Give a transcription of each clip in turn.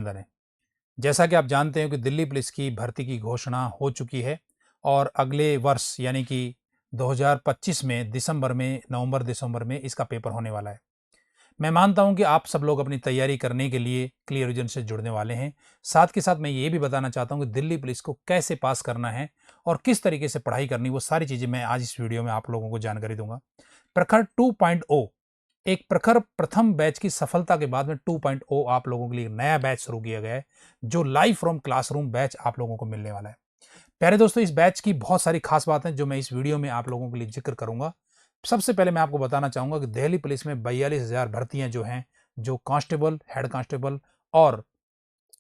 अभिनंदन है। जैसा कि आप जानते हैं कि दिल्ली पुलिस की भर्ती की घोषणा हो चुकी है और अगले वर्ष यानी कि 2025 में नवंबर-दिसंबर में इसका पेपर होने वाला है। मैं मानता हूं कि आप सब लोग अपनी तैयारी करने के लिए क्लियर विजन से जुड़ने वाले हैं। साथ के साथ मैं ये भी बताना चाहता हूं कि दिल्ली पुलिस को कैसे पास करना है और किस तरीके से पढ़ाई करनी, वो सारी चीज़ें मैं आज इस वीडियो में आप लोगों को जानकारी दूंगा। प्रखर 2.0 एक प्रखर प्रथम बैच की सफलता के बाद में 2.0 आप लोगों के लिए एक नया बैच शुरू किया गया है, जो लाइव फ्रॉम क्लासरूम बैच आप लोगों को मिलने वाला है। प्यारे दोस्तों, इस बैच की बहुत सारी खास बातें जो मैं इस वीडियो में आप लोगों के लिए जिक्र करूंगा। सबसे पहले मैं आपको बताना चाहूंगा कि दिल्ली पुलिस में 42,000 भर्तियां जो हैं, जो कांस्टेबल, हेड कांस्टेबल और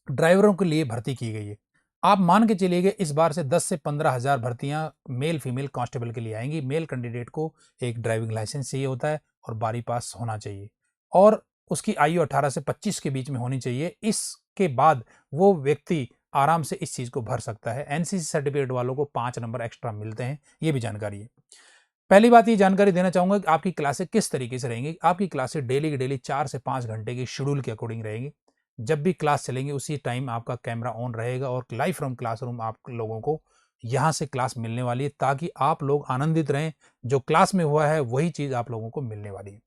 ड्राइवरों के लिए भर्ती की गई है। आप मान के चलिए कि इस बार से 10 से 15,000 भर्तियां मेल फीमेल कांस्टेबल के लिए आएंगी। मेल कैंडिडेट को एक ड्राइविंग लाइसेंस चाहिए होता है और बारी पास होना चाहिए और उसकी आयु 18 से 25 के बीच में होनी चाहिए। इसके बाद वो व्यक्ति आराम से इस चीज को भर सकता है। एनसीसी सर्टिफिकेट वालों को 5 नंबर एक्स्ट्रा मिलते हैं, ये भी जानकारी है। पहली बात ये जानकारी देना चाहूंगा कि आपकी क्लासें किस तरीके से रहेंगी। आपकी क्लासें डेली की डेली 4 से 5 घंटे की शेड्यूल के अकॉर्डिंग रहेंगी। जब भी क्लास चलेंगे उसी टाइम आपका कैमरा ऑन रहेगा और लाइव फ्रॉम क्लासरूम आप लोगों को यहाँ से क्लास मिलने वाली है, ताकि आप लोग आनंदित रहें। जो क्लास में हुआ है वही चीज आप लोगों को मिलने वाली है।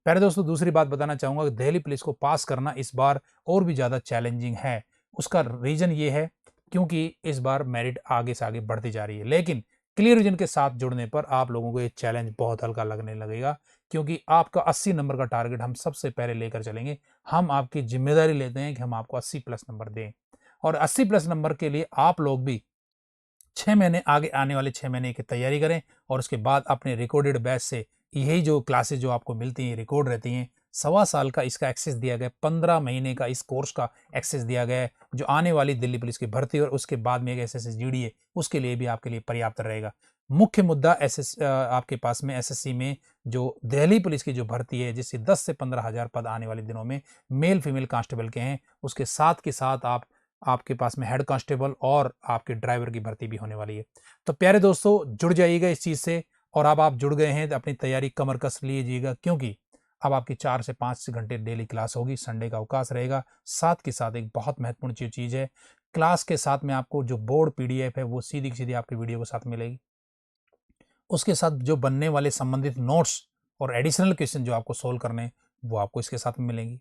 प्यारे दोस्तों, दूसरी बात बताना चाहूंगा कि दिल्ली पुलिस को पास करना इस बार और भी ज्यादा चैलेंजिंग है। उसका रीजन ये है क्योंकि इस बार मेरिट आगे से आगे बढ़ती जा रही है, लेकिन क्लियर विजन के साथ जुड़ने पर आप लोगों को ये चैलेंज बहुत हल्का लगने लगेगा, क्योंकि आपका 80 नंबर का टारगेट हम सबसे पहले लेकर चलेंगे। हम आपकी जिम्मेदारी लेते हैं कि हम आपको 80 प्लस नंबर दें और 80 प्लस नंबर के लिए आप लोग भी 6 महीने आगे आने वाले 6 महीने की तैयारी करें और उसके बाद अपने रिकॉर्डेड बैच से यही जो क्लासेस जो आपको मिलती हैं रिकॉर्ड रहती हैं। 1.25 साल का इसका एक्सेस दिया गया है, 15 महीने का इस कोर्स का एक्सेस दिया गया है, जो आने वाली दिल्ली पुलिस की भर्ती और उसके बाद में एक एसएससी जीडी है उसके लिए भी आपके लिए पर्याप्त रहेगा। मुख्य मुद्दा आपके पास में एसएससी में जो दिल्ली पुलिस की जो भर्ती है, जिससे 10 से 15,000 पद आने वाले दिनों में मेल फीमेल कांस्टेबल के हैं, उसके साथ के साथ आपके पास में हेड कांस्टेबल और आपके ड्राइवर की भर्ती भी होने वाली है। तो प्यारे दोस्तों, जुड़ जाइएगा इस चीज से। और अब आप जुड़ गए हैं तो अपनी तैयारी कमर कस लीजिएगा, क्योंकि अब आपकी 4 से 5 घंटे डेली क्लास होगी। संडे का अवकाश रहेगा। साथ के साथ एक बहुत महत्वपूर्ण चीज है, क्लास के साथ में आपको जो बोर्ड पीडीएफ है वो सीधी सीधी आपकी वीडियो के साथ मिलेगी। उसके साथ जो बनने वाले संबंधित नोट्स और एडिशनल क्वेश्चन जो आपको सोल्व करने हैं वो आपको इसके साथ में मिलेंगी।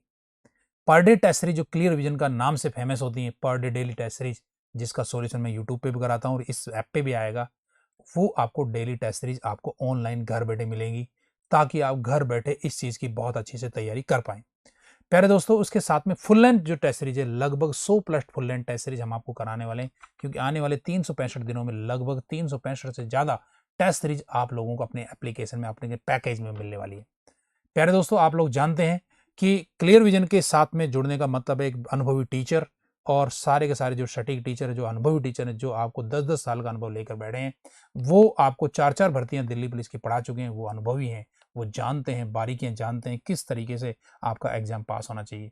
पर डे टेस्ट सीरीज जो क्लियर विजन का नाम से फेमस होती है, per day daily test series, जिसका सॉल्यूशन मैं यूट्यूब पे भी कराता हूँ और इस ऐप पे भी आएगा, वो आपको डेली टेस्ट सीरीज आपको ऑनलाइन घर बैठे मिलेंगी, ताकि आप घर बैठे इस चीज की बहुत अच्छी से तैयारी कर पाएं। प्यारे दोस्तों, उसके साथ में फुल लेंथ जो टेस्ट सीरीज है, लगभग 100 plus full length test series हम आपको कराने वाले हैं, क्योंकि आने वाले 365 दिनों में लगभग 365 से ज्यादा टेस्ट सीरीज आप लोगों को अपने एप्लीकेशन में, अपने पैकेज में मिलने वाली है। प्यारे दोस्तों, आप लोग जानते हैं कि क्लियर विजन के साथ में जुड़ने का मतलब है एक अनुभवी टीचर और सारे के सारे जो सटीक टीचर है, जो अनुभवी टीचर है, जो आपको 10-10 साल का अनुभव लेकर बैठे हैं, वो आपको 4-4 भर्तियां दिल्ली पुलिस की पढ़ा चुके हैं। वो अनुभवी हैं, वो जानते हैं, बारीकियां जानते हैं किस तरीके से आपका एग्जाम पास होना चाहिए।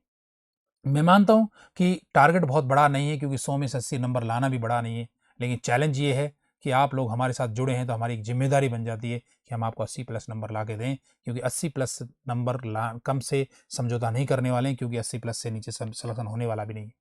मैं मानता हूं कि टारगेट बहुत बड़ा नहीं है, क्योंकि 100 में से 80 नंबर लाना भी बड़ा नहीं है, लेकिन चैलेंज ये है कि आप लोग हमारे साथ जुड़े हैं तो हमारी एक जिम्मेदारी बन जाती है कि हम आपको 80 प्लस नंबर ला के दें, क्योंकि 80 प्लस नंबर कम से समझौता नहीं करने वाले हैं, क्योंकि 80 प्लस से नीचे सिलेक्शन होने वाला भी नहीं है।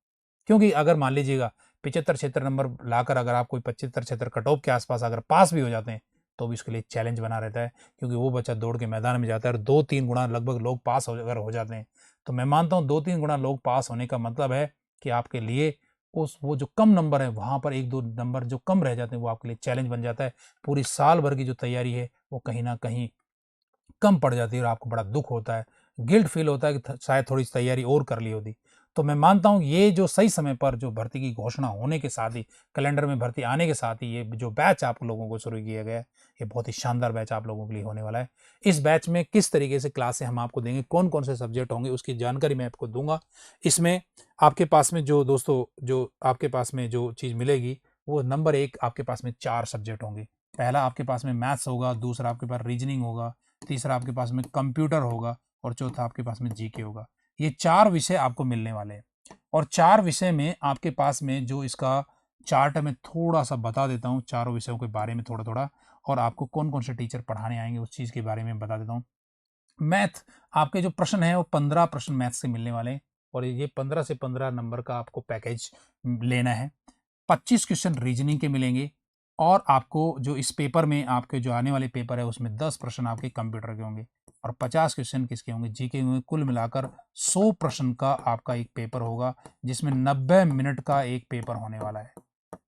क्योंकि अगर मान लीजिएगा 75-76 नंबर लाकर अगर आप कोई 75-76 कट ऑफ के आसपास अगर पास भी हो जाते हैं, तो भी उसके लिए चैलेंज बना रहता है, क्योंकि वो बच्चा दौड़ के मैदान में जाता है और 2-3 गुना लगभग लोग पास अगर हो जाते हैं, तो मैं मानता हूँ 2-3 गुना लोग पास होने का मतलब है कि आपके लिए उस वो जो कम नंबर है वहां पर 1-2 नंबर जो कम रह जाते हैं वो आपके लिए चैलेंज बन जाता है। पूरी साल भर की जो तैयारी है वो कहीं ना कहीं कम पड़ जाती है और आपको बड़ा दुख होता है, गिल्ट फील होता है कि शायद थोड़ी सी तैयारी और कर ली होती। तो मैं मानता हूँ ये जो सही समय पर जो भर्ती की घोषणा होने के साथ ही, कैलेंडर में भर्ती आने के साथ ही, ये जो बैच आप लोगों को शुरू किया गया है, ये बहुत ही शानदार बैच आप लोगों के लिए होने वाला है। इस बैच में किस तरीके से क्लासें हम आपको देंगे, कौन कौन से सब्जेक्ट होंगे, उसकी जानकारी मैं आपको दूंगा। इसमें आपके पास में जो दोस्तों जो आपके पास में जो चीज़ मिलेगी, वो नंबर 1 आपके पास में 4 सब्जेक्ट होंगे। पहला आपके पास में मैथ्स होगा, दूसरा आपके पास रीजनिंग होगा, तीसरा आपके पास में कंप्यूटर होगा और चौथा आपके पास में जीके होगा। ये 4 विषय आपको मिलने वाले हैं और 4 विषय में आपके पास में जो इसका चार्ट है, मैं थोड़ा सा बता देता हूँ चारों विषयों के बारे में थोड़ा थोड़ा, और आपको कौन कौन से टीचर पढ़ाने आएंगे उस चीज़ के बारे में बता देता हूँ। मैथ, आपके जो प्रश्न है वो 15 प्रश्न मैथ से मिलने वाले हैं। और ये 15 से 15 नंबर का आपको पैकेज लेना है। 25 क्वेश्चन रीजनिंग के मिलेंगे और आपको जो इस पेपर में आपके जो आने वाले पेपर है उसमें 10 प्रश्न आपके कंप्यूटर के होंगे और 50 क्वेश्चन किसके होंगे, जीके होंगे। कुल मिलाकर 100 प्रश्न का आपका एक पेपर होगा जिसमें 90 मिनट का एक पेपर होने वाला है।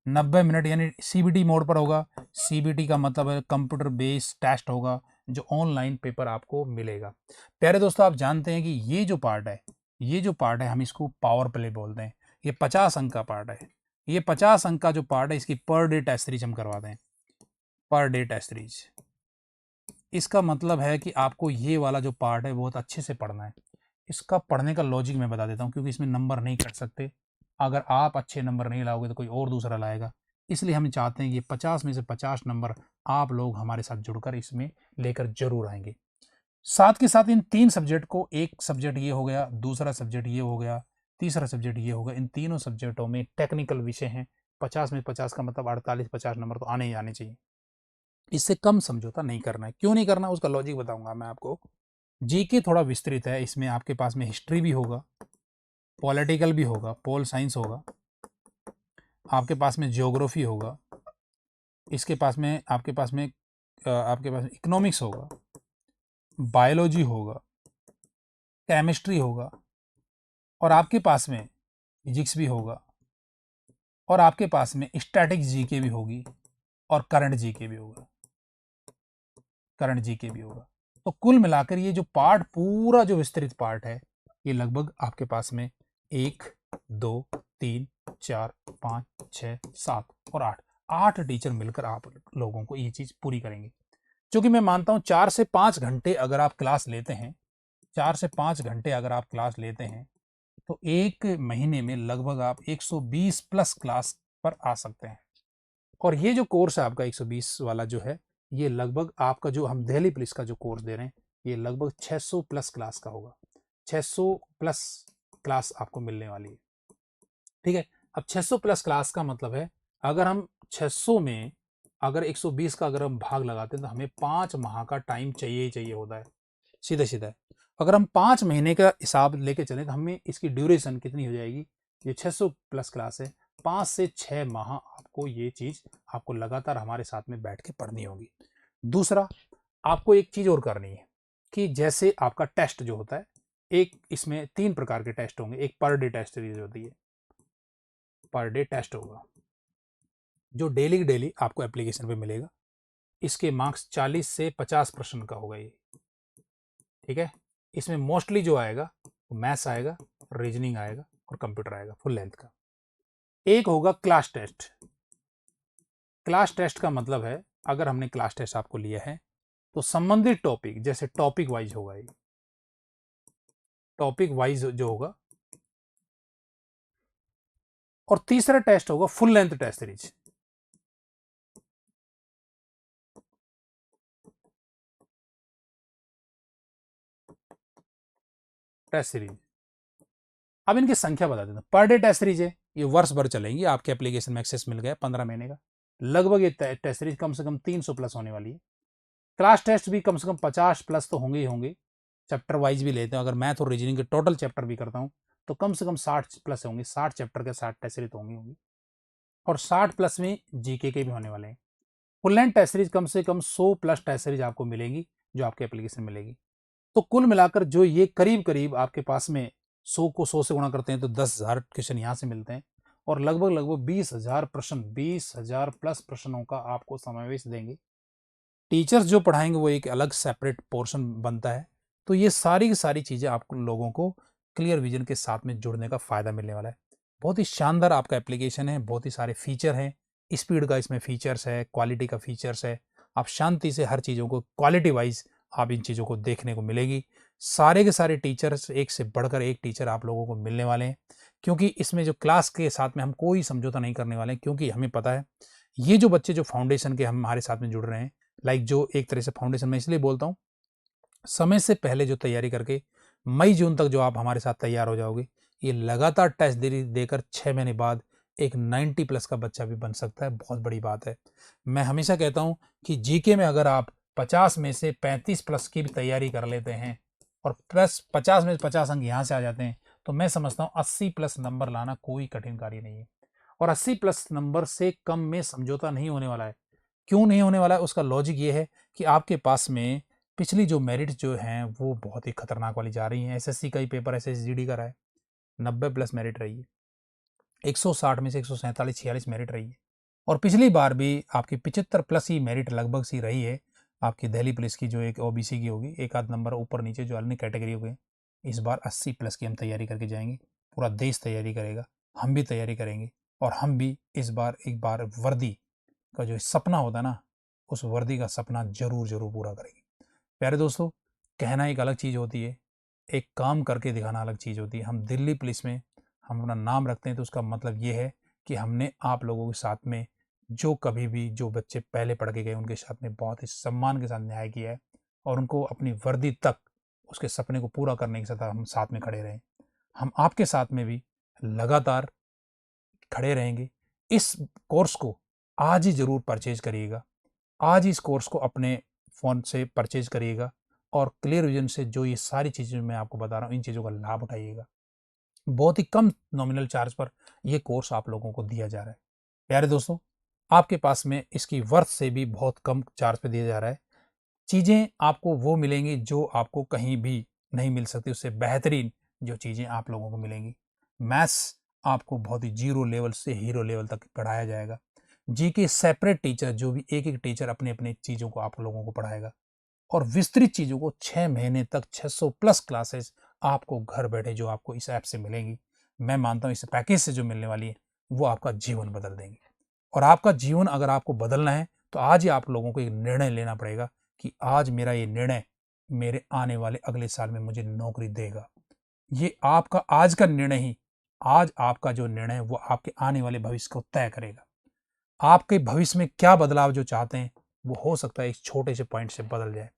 90 मिनट यानी सीबीटी मोड पर होगा। सीबीटी का मतलब है कंप्यूटर बेस्ड टेस्ट होगा जो ऑनलाइन पेपर आपको मिलेगा। प्यारे दोस्तों, आप जानते हैं कि ये जो पार्ट है हम इसको पावर प्ले बोलते हैं। ये 50 अंक का पार्ट है। ये 50 अंक का जो पार्ट है इसकी पर डे टेस्ट सीरीज हम करवाते हैं। पर डे टेस्ट सीरीज इसका मतलब है कि आपको ये वाला जो पार्ट है बहुत अच्छे से पढ़ना है। इसका पढ़ने का लॉजिक मैं बता देता हूँ क्योंकि इसमें नंबर नहीं कट सकते। अगर आप अच्छे नंबर नहीं लाओगे तो कोई और दूसरा लाएगा। इसलिए हम चाहते हैं कि 50 में से 50 नंबर आप लोग हमारे साथ जुड़कर इसमें लेकर जरूर आएंगे। साथ के साथ इन 3 सब्जेक्ट को, एक सब्जेक्ट ये हो गया, दूसरा सब्जेक्ट ये हो गया, तीसरा सब्जेक्ट ये होगा। इन तीनों सब्जेक्टों में टेक्निकल विषय हैं। 50 में 50 का मतलब 48-50 नंबर तो आने ही आने चाहिए। इससे कम समझौता नहीं करना है। क्यों नहीं करना उसका लॉजिक बताऊंगा मैं आपको। जीके थोड़ा विस्तृत है, इसमें आपके पास में हिस्ट्री भी होगा, पॉलिटिकल भी होगा, पोल साइंस होगा, आपके पास में ज्योग्राफी होगा, इसके पास में आपके पास में इकोनॉमिक्स होगा, बायोलॉजी होगा, केमिस्ट्री होगा और आपके पास में फिजिक्स भी होगा और आपके पास में स्टैटिक जीके भी होगी और करंट जीके भी होगा। तो कुल मिलाकर ये जो पार्ट, पूरा जो विस्तृत पार्ट है, ये लगभग आपके पास में 1 2 3 4 5 6 7 और 8 टीचर मिलकर आप लोगों को ये चीज पूरी करेंगे। क्योंकि मैं मानता हूं 4 से 5 घंटे अगर आप क्लास लेते हैं, 4 से 5 घंटे अगर आप क्लास लेते हैं तो एक महीने में लगभग आप 120 प्लस क्लास पर आ सकते हैं। और ये जो कोर्स है आपका 120 वाला जो है, ये लगभग आपका जो हम दिल्ली पुलिस का जो कोर्स दे रहे हैं ये लगभग 600 प्लस क्लास का होगा। 600 प्लस क्लास आपको मिलने वाली है। ठीक है। अब 600 प्लस क्लास का मतलब है अगर हम 600 में अगर 120 का अगर हम भाग लगाते हैं तो हमें 5 माह का टाइम चाहिए ही चाहिए होता है। सीधा सीधा है। अगर हम 5 महीने का हिसाब लेके चलें तो हमें इसकी ड्यूरेशन कितनी हो जाएगी, ये 600 प्लस क्लास है, 5 से 6 माह आपको ये चीज आपको लगातार हमारे साथ में बैठ के पढ़नी होगी। दूसरा, आपको एक चीज और करनी है कि जैसे आपका टेस्ट जो होता है, एक इसमें 3 प्रकार के टेस्ट होंगे। एक पर डे टेस्ट सीरीज होती है, पर डे टेस्ट होगा जो डेली आपको एप्लीकेशन पे मिलेगा। इसके मार्क्स 40 से 50 प्रश्न का होगा ये। ठीक है। इसमें मोस्टली जो आएगा वो मैथ्स आएगा, रीजनिंग आएगा और कंप्यूटर आएगा फुल लेंथ का। एक होगा क्लास टेस्ट। क्लास टेस्ट का मतलब है अगर हमने क्लास टेस्ट आपको लिया है तो संबंधित टॉपिक, जैसे टॉपिक वाइज होगा, ये टॉपिक वाइज जो होगा। और तीसरा टेस्ट होगा full length test series. Test series अब इनकी संख्या बता देता हूं। पर डे टेस्ट सीरीज है, ये वर्ष भर चलेंगी। आपके एप्लीकेशन में एक्सेस मिल गया 15 महीने का। लगभग ये टेस्ट सीरीज कम से कम 300 प्लस होने वाली है। क्लास टेस्ट भी कम से कम 50 प्लस तो होंगे ही होंगे। चैप्टर वाइज भी लेते हैं, अगर मैथ और रीजनिंग के टोटल चैप्टर भी करता हूं तो कम से कम 60 प्लस होंगे। 60 चैप्टर के 60 टेस्ट सीरीज होंगी और 60 प्लस में जीके के भी होने वाले हैं। फुल लेंथ टेस्ट सीरीज कम से कम 100 प्लस टेस्ट सीरीज आपको मिलेंगी जो आपके एप्लीकेशन मिलेगी। तो कुल मिलाकर जो ये करीब करीब आपके पास में 100 को 100 से गुणा करते हैं तो 10,000 क्वेश्चन यहाँ से मिलते हैं और लगभग 20,000 प्रश्न, 20,000 प्लस प्रश्नों का आपको समावेश देंगे। टीचर्स जो पढ़ाएंगे वो एक अलग सेपरेट पोर्शन बनता है। तो ये सारी की सारी चीज़ें आप लोगों को क्लियर विजन के साथ में जुड़ने का फ़ायदा मिलने वाला है। बहुत ही शानदार आपका एप्लीकेशन है, बहुत ही सारे फीचर हैं। स्पीड का इसमें फीचर्स है, क्वालिटी का फीचर्स है। आप शांति से हर चीज़ों को क्वालिटी वाइज आप इन चीज़ों को देखने को मिलेगी। सारे के सारे टीचर्स, एक से बढ़कर एक टीचर आप लोगों को मिलने वाले हैं, क्योंकि इसमें जो क्लास के साथ में हम कोई समझौता नहीं करने वाले हैं। क्योंकि हमें पता है ये जो बच्चे जो फाउंडेशन के हमारे साथ में जुड़ रहे हैं, लाइक जो एक तरह से फाउंडेशन में इसलिए बोलता हूँ, समय से पहले जो तैयारी करके मई जून तक जो आप हमारे साथ तैयार हो जाओगे, ये लगातार टेस्ट देकर 6 महीने बाद एक 90 प्लस का बच्चा भी बन सकता है। बहुत बड़ी बात है। मैं हमेशा कहता हूं कि जीके में अगर आप 50 में से 35 प्लस की भी तैयारी कर लेते हैं और प्लस 50 में 50 अंक यहाँ से आ जाते हैं तो मैं समझता हूँ 80 प्लस नंबर लाना कोई कठिन कार्य नहीं है, और 80 प्लस नंबर से कम में समझौता नहीं होने वाला है। क्यों नहीं होने वाला है? उसका लॉजिक ये है कि आपके पास में पिछली जो मेरिट जो हैं वो बहुत ही खतरनाक वाली जा रही हैं। एसएससी का ही पेपर एसएसजीडी का रहा है, 90 प्लस मेरिट रही है, 160 में से 147 46 मेरिट रही है, और पिछली बार भी आपकी 75 प्लस ही मेरिट लगभग सी रही है आपकी दिल्ली पुलिस की, जो एक ओबीसी की होगी, एक आध नंबर ऊपर नीचे जो अन्य कैटेगरी हो गई। इस बार 80 प्लस की हम तैयारी करके जाएंगे, पूरा देश तैयारी करेगा, हम भी तैयारी करेंगे, और हम भी इस बार एक बार वर्दी का जो सपना होता है ना, उस वर्दी का सपना जरूर जरूर पूरा करेंगे। प्यारे दोस्तों, कहना एक अलग चीज़ होती है, एक काम करके दिखाना अलग चीज़ होती है। हम दिल्ली पुलिस में हम अपना नाम रखते हैं तो उसका मतलब ये है कि हमने आप लोगों के साथ में, जो कभी भी जो बच्चे पहले पढ़ के गए उनके साथ में बहुत ही सम्मान के साथ न्याय किया है, और उनको अपनी वर्दी तक उसके सपने को पूरा करने के साथ हम साथ में खड़े रहें। हम आपके साथ में भी लगातार खड़े रहेंगे। इस कोर्स को आज ही ज़रूर परचेज करिएगा, आज ही इस कोर्स को अपने फ़ोन से परचेज करिएगा, और क्लियर विजन से जो ये सारी चीज़ें मैं आपको बता रहा हूँ, इन चीज़ों का लाभ उठाइएगा। बहुत ही कम नॉमिनल चार्ज पर ये कोर्स आप लोगों को दिया जा रहा है। प्यारे दोस्तों, आपके पास में इसकी वर्थ से भी बहुत कम चार्ज पे दिया जा रहा है। चीज़ें आपको वो मिलेंगी जो आपको कहीं भी नहीं मिल सकती, उससे बेहतरीन जो चीज़ें आप लोगों को मिलेंगी। मैथ्स आपको बहुत ही जीरो लेवल से हीरो लेवल तक पढ़ाया जाएगा। जीके सेपरेट टीचर, जो भी एक-एक टीचर अपने-अपने चीज़ों को आप लोगों को पढ़ाएगा, और विस्तृत चीज़ों को 6 महीने तक 600 प्लस क्लासेस आपको घर बैठे जो आपको इस ऐप से मिलेंगी। मैं मानता हूँ इस पैकेज से जो मिलने वाली है वो आपका जीवन बदल देंगी। और आपका जीवन अगर आपको बदलना है तो आज ही आप लोगों को एक निर्णय लेना पड़ेगा कि आज मेरा ये निर्णय मेरे आने वाले अगले साल में मुझे नौकरी देगा। ये आपका आज का निर्णय ही, आज आपका जो निर्णय है वो आपके आने वाले भविष्य को तय करेगा। आपके भविष्य में क्या बदलाव जो चाहते हैं वो हो सकता है इस छोटे से पॉइंट से बदल जाए,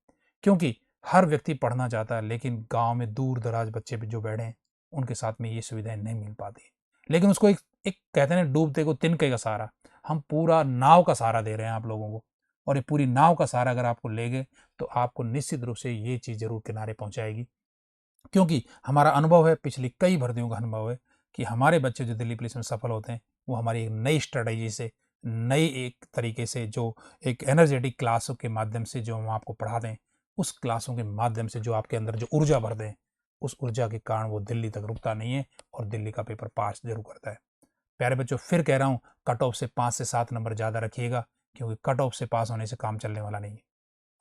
क्योंकि हर व्यक्ति पढ़ना चाहता है, लेकिन गांव में दूर दराज बच्चे जो बैठे हैं उनके साथ में ये सुविधाएं नहीं मिल पाती। लेकिन उसको एक एक कहते हैं डूबते को तिनके का सहारा, हम पूरा नाव का सहारा दे रहे हैं आप लोगों को, और ये पूरी नाव का सहारा अगर आपको ले गए तो आपको निश्चित रूप से ये चीज़ जरूर किनारे पहुंचाएगी। क्योंकि हमारा अनुभव है, पिछली कई भर्तियों का अनुभव है कि हमारे बच्चे जो दिल्ली पुलिस में सफल होते हैं वो हमारी एक नई स्ट्रेटजी से, नई एक तरीके से, जो एक एनर्जेटिक क्लासों के माध्यम से जो हम आपको पढ़ाते हैं, उस क्लासों के माध्यम से जो आपके अंदर जो ऊर्जा भरते हैं, उस ऊर्जा के कारण वो दिल्ली तक रुकता नहीं है और दिल्ली का पेपर पास जरूर करता है। प्यारे बच्चों, फिर कह रहा हूँ, कट ऑफ से 5 से 7 नंबर ज़्यादा रखिएगा, क्योंकि कट ऑफ से पास होने से काम चलने वाला नहीं है।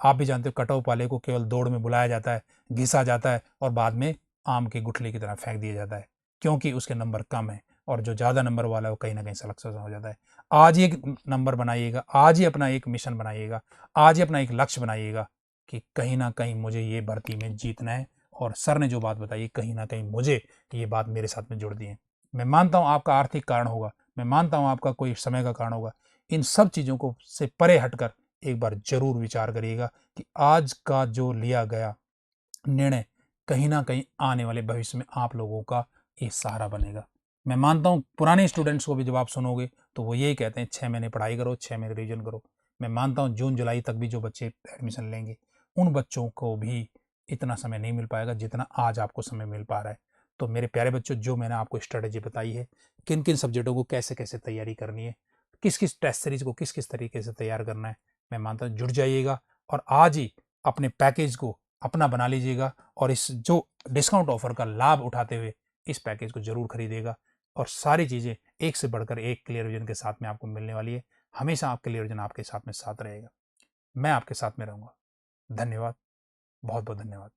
आप भी जानते हो कट ऑफ वाले को केवल दौड़ में बुलाया जाता है, घिसा जाता है और बाद में आम के गुठली की तरह फेंक दिया जाता है, क्योंकि उसके नंबर कम है, और जो ज़्यादा नंबर वाला है वो कहीं ना कहीं सक्सेस हो जाता है। आज ही एक नंबर बनाइएगा, आज ही अपना एक मिशन बनाइएगा, आज ही अपना एक लक्ष्य बनाइएगा कि कहीं ना कहीं मुझे ये भर्ती में जीतना है, और सर ने जो बात बताई कहीं ना कहीं मुझे ये बात मेरे साथ में जुड़ दी है। मैं मानता हूँ आपका आर्थिक कारण होगा, मैं मानता हूँ आपका कोई समय का कारण होगा, इन सब चीज़ों को से परे हटकर एक बार जरूर विचार करिएगा कि आज का जो लिया गया निर्णय कहीं ना कहीं आने वाले भविष्य में आप लोगों का एक सहारा बनेगा। मैं मानता हूँ पुराने स्टूडेंट्स को भी जब आप सुनोगे तो वो यही कहते हैं 6 महीने पढ़ाई करो, 6 महीने रिवीजन करो। मैं मानता हूँ जून जुलाई तक भी जो बच्चे एडमिशन लेंगे उन बच्चों को भी इतना समय नहीं मिल पाएगा जितना आज आपको समय मिल पा रहा है। तो मेरे प्यारे बच्चों, जो मैंने आपको स्ट्रेटेजी बताई है, किन किन सब्जेक्टों को कैसे कैसे तैयारी करनी है, किस किस टेस्ट सीरीज को किस किस तरीके से तैयार करना है, मैं मानता हूँ जुड़ जाइएगा और आज ही अपने पैकेज को अपना बना लीजिएगा, और इस जो डिस्काउंट ऑफर का लाभ उठाते हुए इस पैकेज को जरूर खरीदिएगा, और सारी चीज़ें एक से बढ़कर एक क्लियर विजन के साथ में आपको मिलने वाली है। हमेशा आप क्लियर विजन आपके साथ में साथ रहेगा, मैं आपके साथ में रहूँगा। धन्यवाद, बहुत बहुत धन्यवाद।